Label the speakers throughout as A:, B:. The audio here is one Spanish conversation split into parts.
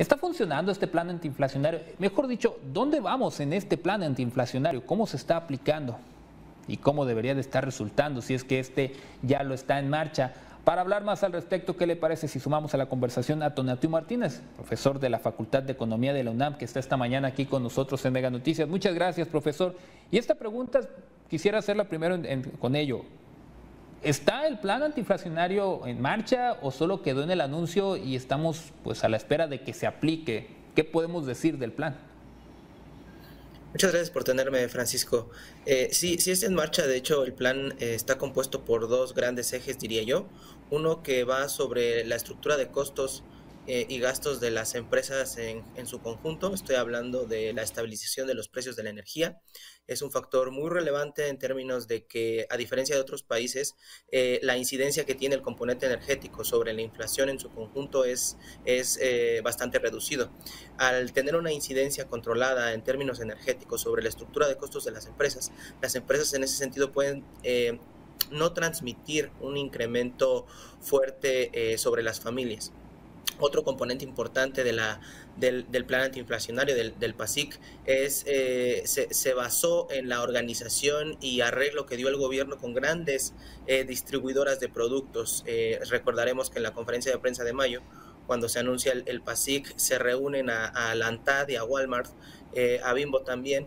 A: ¿Está funcionando este plan antiinflacionario? Mejor dicho, ¿dónde vamos en este plan antiinflacionario? ¿Cómo se está aplicando? ¿Y cómo debería de estar resultando si es que este ya lo está en marcha? Para hablar más al respecto, ¿qué le parece si sumamos a la conversación a Tonatiuh Martínez, profesor de la Facultad de Economía de la UNAM, que está esta mañana aquí con nosotros en Mega Noticias? Muchas gracias, profesor. Y esta pregunta quisiera hacerla primero con ello. ¿Está el plan antiinflacionario en marcha o solo quedó en el anuncio y estamos pues a la espera de que se aplique? ¿Qué podemos decir del plan?
B: Muchas gracias por tenerme, Francisco. Sí está en marcha. De hecho, el plan está compuesto por dos grandes ejes, diría yo. Uno que va sobre la estructura de costos y gastos de las empresas en su conjunto. Estoy hablando de la estabilización de los precios de la energía. Es un factor muy relevante en términos de que, a diferencia de otros países, la incidencia que tiene el componente energético sobre la inflación en su conjunto es bastante reducido. Al tener una incidencia controlada en términos energéticos sobre la estructura de costos de las empresas en ese sentido pueden no transmitir un incremento fuerte sobre las familias. Otro componente importante del plan antiinflacionario del PASIC se basó en la organización y arreglo que dio el gobierno con grandes distribuidoras de productos. Recordaremos que en la conferencia de prensa de mayo, cuando se anuncia el PASIC, se reúnen a la ANTAD y a Walmart, a Bimbo también,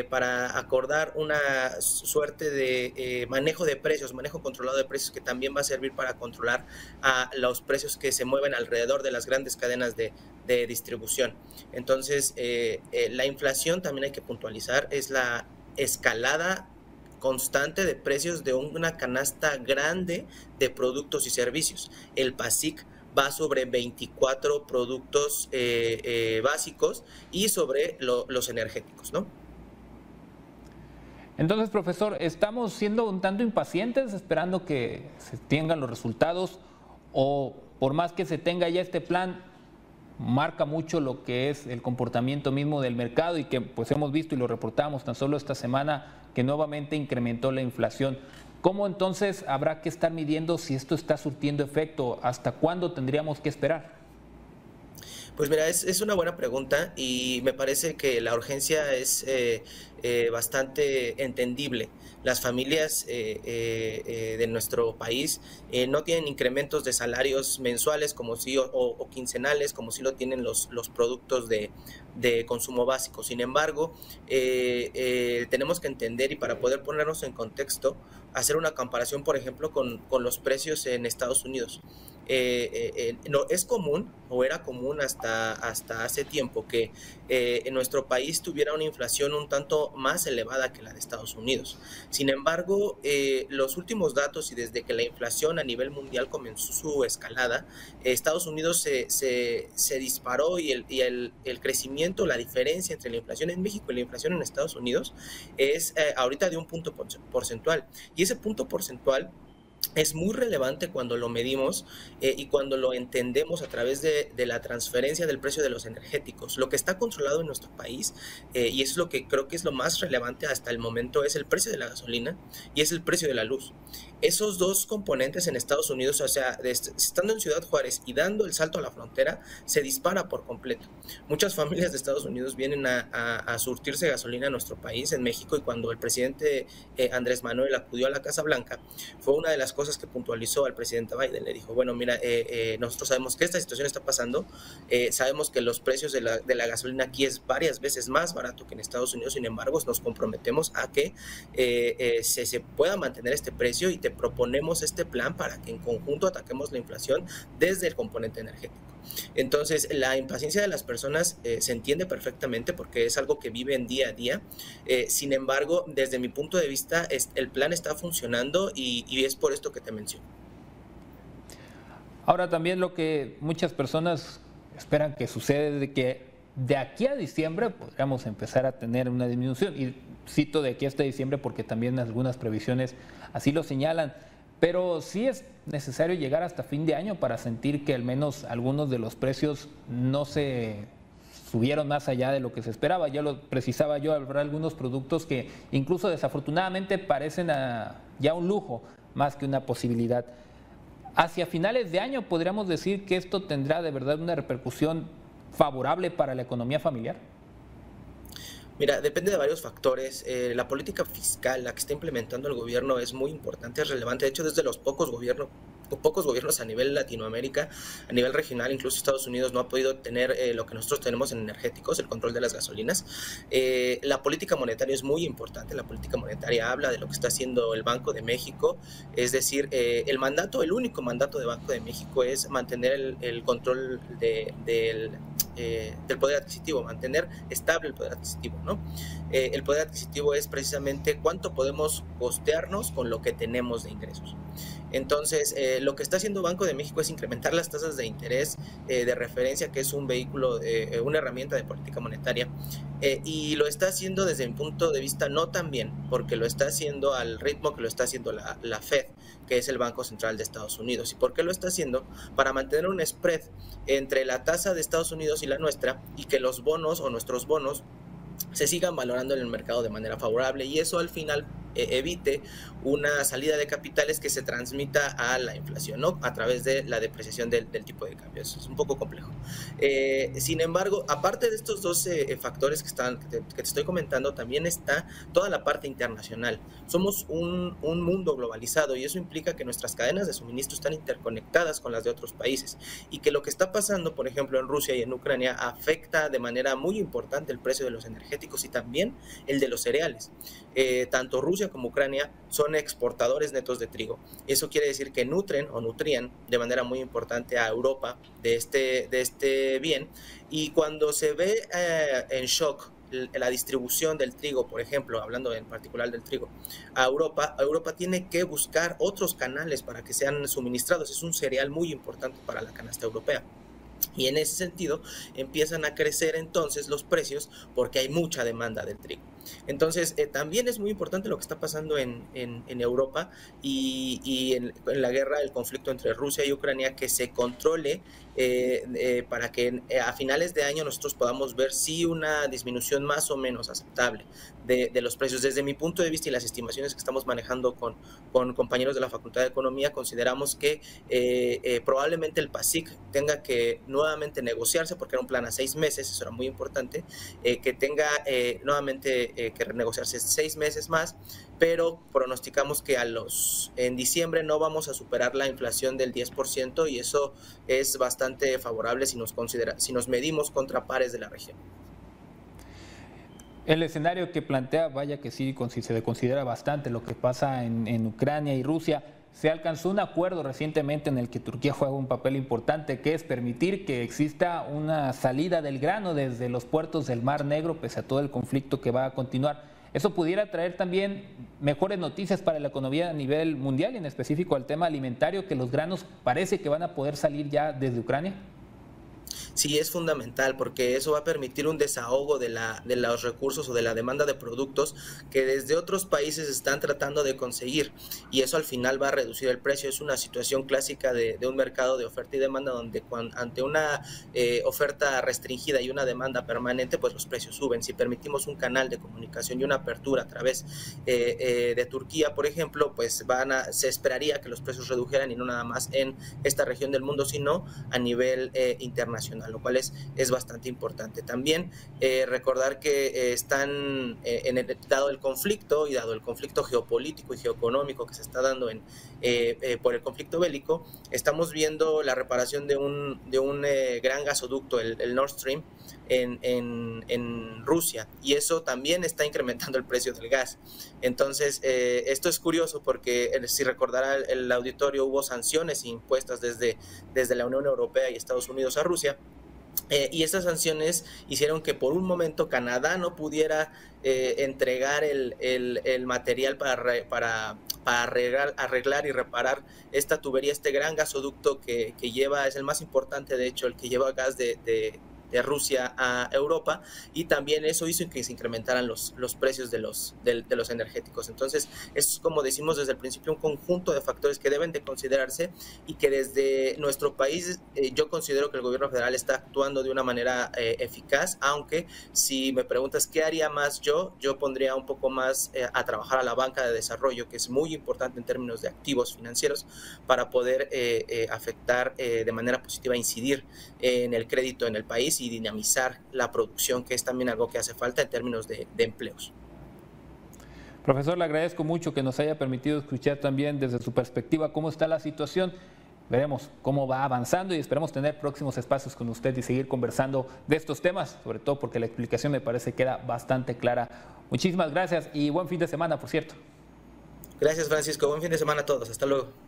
B: para acordar una suerte de manejo de precios, manejo controlado de precios, que también va a servir para controlar a los precios que se mueven alrededor de las grandes cadenas de distribución. Entonces, la inflación, también hay que puntualizar, es la escalada constante de precios de una canasta grande de productos y servicios. El PASIC va sobre 24 productos básicos y sobre los energéticos, ¿no?
A: Entonces, profesor, ¿estamos siendo un tanto impacientes esperando que se tengan los resultados o por más que se tenga ya este plan, marca mucho lo que es el comportamiento mismo del mercado y que pues hemos visto y lo reportamos tan solo esta semana que nuevamente incrementó la inflación? ¿Cómo entonces habrá que estar midiendo si esto está surtiendo efecto? ¿Hasta cuándo tendríamos que esperar?
B: Pues mira, es una buena pregunta y me parece que la urgencia es bastante entendible. Las familias de nuestro país no tienen incrementos de salarios mensuales como sí, o quincenales, como sí lo tienen los productos de consumo básico. Sin embargo, tenemos que entender, y para poder ponernos en contexto, hacer una comparación, por ejemplo, con los precios en Estados Unidos. No, es común, o era común hasta hace tiempo, que en nuestro país tuviera una inflación un tanto más elevada que la de Estados Unidos. Sin embargo, los últimos datos, y desde que la inflación a nivel mundial comenzó su escalada, Estados Unidos se disparó, y el crecimiento, la diferencia entre la inflación en México y la inflación en Estados Unidos es ahorita de un punto porcentual. Y ese punto porcentual es muy relevante cuando lo medimos y cuando lo entendemos a través de la transferencia del precio de los energéticos. Lo que está controlado en nuestro país, y es lo que creo que es lo más relevante hasta el momento, es el precio de la gasolina y es el precio de la luz. Esos dos componentes en Estados Unidos, o sea, estando en Ciudad Juárez y dando el salto a la frontera, se dispara por completo. Muchas familias de Estados Unidos vienen a surtirse gasolina a nuestro país, en México, y cuando el presidente Andrés Manuel acudió a la Casa Blanca, fue una de las cosas que puntualizó al presidente Biden. Le dijo, bueno, mira, nosotros sabemos que esta situación está pasando, sabemos que los precios de la gasolina aquí es varias veces más barato que en Estados Unidos. Sin embargo, nos comprometemos a que se pueda mantener este precio, y te proponemos este plan para que en conjunto ataquemos la inflación desde el componente energético. Entonces, la impaciencia de las personas se entiende perfectamente, porque es algo que viven día a día. Sin embargo, desde mi punto de vista, el plan está funcionando, y es por esto que te menciono.
A: Ahora, también lo que muchas personas esperan que suceda es de que de aquí a diciembre podríamos empezar a tener una disminución. Y cito de aquí hasta diciembre porque también algunas previsiones así lo señalan. Pero sí es necesario llegar hasta fin de año para sentir que al menos algunos de los precios no se subieron más allá de lo que se esperaba. Ya lo precisaba yo, habrá algunos productos que incluso desafortunadamente parecen ya un lujo más que una posibilidad. Hacia finales de año podríamos decir que esto tendrá de verdad una repercusión favorable para la economía familiar?
B: Mira, depende de varios factores. La política fiscal, la que está implementando el gobierno, es muy importante, es relevante. De hecho, desde los pocos gobiernos a nivel Latinoamérica, a nivel regional, incluso Estados Unidos no ha podido tener lo que nosotros tenemos en energéticos, el control de las gasolinas. La política monetaria es muy importante. La política monetaria habla de lo que está haciendo el Banco de México. Es decir, el único mandato de Banco de México es mantener el control del poder adquisitivo, mantener estable el poder adquisitivo, ¿no? El poder adquisitivo es precisamente cuánto podemos costearnos con lo que tenemos de ingresos. Entonces, lo que está haciendo Banco de México es incrementar las tasas de interés de referencia, que es un vehículo, una herramienta de política monetaria, y lo está haciendo desde mi punto de vista no tan bien, porque lo está haciendo al ritmo que lo está haciendo la Fed, que es el Banco Central de Estados Unidos. ¿Y por qué lo está haciendo? Para mantener un spread entre la tasa de Estados Unidos y la nuestra, y que los bonos o nuestros bonos se sigan valorando en el mercado de manera favorable, y eso al final evite una salida de capitales que se transmita a la inflación, ¿no? A través de la depreciación del tipo de cambio. Eso es un poco complejo. Sin embargo, aparte de estos dos factores que te estoy comentando, también está toda la parte internacional. Somos un mundo globalizado, y eso implica que nuestras cadenas de suministro están interconectadas con las de otros países, y que lo que está pasando, por ejemplo, en Rusia y en Ucrania afecta de manera muy importante el precio de los energéticos y también el de los cereales. Tanto Rusia como Ucrania son exportadores netos de trigo. Eso quiere decir que nutren o nutrían de manera muy importante a Europa de este bien, y cuando se ve en shock la distribución del trigo, por ejemplo, hablando en particular del trigo, a Europa tiene que buscar otros canales para que sean suministrados. Es un cereal muy importante para la canasta europea. Y en ese sentido empiezan a crecer entonces los precios porque hay mucha demanda del trigo. Entonces también es muy importante lo que está pasando en Europa y en la guerra, el conflicto entre Rusia y Ucrania, que se controle para que a finales de año nosotros podamos ver sí una disminución más o menos aceptable de los precios. Desde mi punto de vista y las estimaciones que estamos manejando con compañeros de la Facultad de Economía, consideramos que probablemente el PASIC tenga que nuevamente negociarse, porque era un plan a 6 meses, eso era muy importante, que tenga nuevamente que renegociarse 6 meses más, pero pronosticamos que en diciembre no vamos a superar la inflación del 10%, y eso es bastante favorable si nos medimos contra pares de la región.
A: El escenario que plantea, vaya que sí, se considera bastante lo que pasa en Ucrania y Rusia. Se alcanzó un acuerdo recientemente en el que Turquía juega un papel importante, que es permitir que exista una salida del grano desde los puertos del Mar Negro, pese a todo el conflicto que va a continuar. Eso pudiera traer también mejores noticias para la economía a nivel mundial, y en específico al tema alimentario, que los granos parece que van a poder salir ya desde Ucrania.
B: Sí, es fundamental, porque eso va a permitir un desahogo de los recursos o de la demanda de productos que desde otros países están tratando de conseguir, y eso al final va a reducir el precio. Es una situación clásica de un mercado de oferta y demanda, donde ante una oferta restringida y una demanda permanente, pues los precios suben. Si permitimos un canal de comunicación y una apertura a través de Turquía, por ejemplo, pues se esperaría que los precios redujeran, y no nada más en esta región del mundo, sino a nivel internacional, lo cual es bastante importante. También recordar que dado el conflicto, y dado el conflicto geopolítico y geoeconómico que se está dando por el conflicto bélico, estamos viendo la reparación de un gran gasoducto, el Nord Stream, en Rusia, y eso también está incrementando el precio del gas. Entonces esto es curioso, porque si recordará el auditorio, hubo sanciones impuestas desde la Unión Europea y Estados Unidos a Rusia, y estas sanciones hicieron que por un momento Canadá no pudiera entregar el material para arreglar y reparar esta tubería, este gran gasoducto que es el más importante, de hecho, el que lleva gas de Rusia a Europa, y también eso hizo que se incrementaran los precios de los energéticos. Entonces, es, como decimos desde el principio, un conjunto de factores que deben de considerarse, y que desde nuestro país yo considero que el gobierno federal está actuando de una manera eficaz, aunque si me preguntas qué haría más yo pondría un poco más a trabajar a la banca de desarrollo, que es muy importante en términos de activos financieros, para poder afectar de manera positiva, incidir en el crédito en el país, país y dinamizar la producción, que es también algo que hace falta en términos de empleos.
A: Profesor, le agradezco mucho que nos haya permitido escuchar también desde su perspectiva cómo está la situación. Veremos cómo va avanzando y esperemos tener próximos espacios con usted y seguir conversando de estos temas, sobre todo porque la explicación me parece que queda bastante clara. Muchísimas gracias y buen fin de semana, por cierto.
B: Gracias, Francisco. Buen fin de semana a todos. Hasta luego.